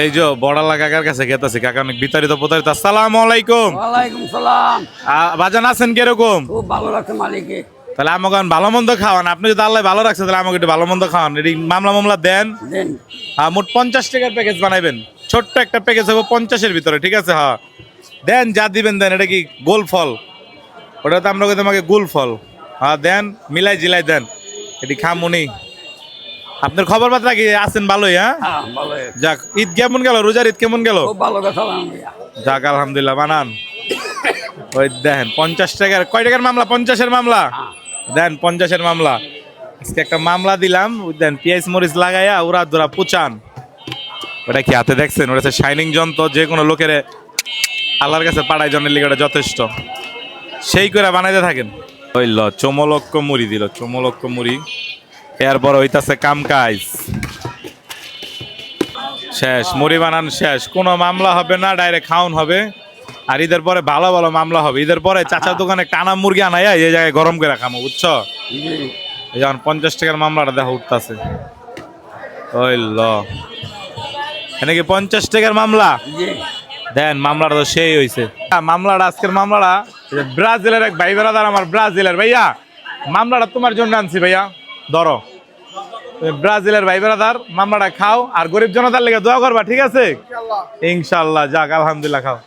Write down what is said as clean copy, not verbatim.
এই যে বড়ালা কাকার কাছে গেতাছি, কাকা অনেক বিতাড়িত প্রতারিত। আসসালামু আলাইকুম। ওয়ালাইকুম সালাম। বাজান আছেন কিরকম? খুব ভালো লাগছে মালিকে। তাহলে আমাকে ভালো মন্দ খাওয়ান। আপনি যদি আল্লাহ ভালো রাখছে তাহলে আমাকে একটু ভালো মন্দ খাওয়ান। এটি মামলা মামলা দেন। দেন। মোট 50 টাকার প্যাকেজ বানাইবেন। ছোট্ট একটা প্যাকেজ হবে 50-এর ভিতরে, ঠিক আছে? হ্যাঁ দেন, যা দিবেন দেন। এটা কি গোল ফল? ওটা তো আমরা তোমাকে গোল ফল। হ্যাঁ দেন, মিলাই জিলাই দেন। এটি খামুনি। আপনার খবর বার্তা কি আছেন ভালোই? হ্যাঁ হ্যাঁ ভালো। যাক, ঈদ কেমন গেল? রোজার ঈদ কেমন গেল? খুব ভালো কথা ভাইয়া। যাক আলহামদুলিল্লাহ। বানান ওই দেখেন 50 টাকার। কয় টাকার মামলা? 50-এর মামলা দেন। 50-এর মামলা। আজকে একটা মামলা দিলাম, দেন পেঁয়াজ মরিচ লাগাইয়া ওরা ধরা পুচান। ওটা কি হাতে দেখছেন? ওটা হচ্ছে শাইনিং যন্ত্র। যে কোনো লোকের আল্লাহর কাছে পাড়ায় জনের লিগে ওটা যথেষ্ট। সেই করে বানাইতে থাকেন। ওই চমলক্ষ মুড়ি দিল, চমলক্ষ মুড়ি। এরপর হইতাছে কাম কাজ শেষ, মুড়ি বানান শেষ। কোনো মামলা হবে না, ডাইরেক্ট খাওন হবে। আর ঈদের পরে ভালো ভালো মামলা হবে। ঈদের পরে চাচার দোকানে কানা মুরগি আনাইয়া এই জায়গায় গরম করে খামো, বুঝছো? এই যখন 50 টাকার মামলাটা দেখা উঠতেছে। ওই কি 50 টাকার মামলা দেন। মামলাটা তো সেই হয়েছে। মামলাটা আজকের মামলাটা ব্রাজিলের এক ভাই বেড়াদার, আমার ব্রাজিলের ভাইয়া। মামলাটা তোমার জন্য আনছি ভাইয়া, ধরো। ব্রাজিলের ভাই বেড়াদার, মামলাটা খাও আর গরিব জনতার লেগে দোয়া করবা, ঠিক আছে? ইনশাল্লাহ। যাক আলহামদুলিল্লাহ, খাও।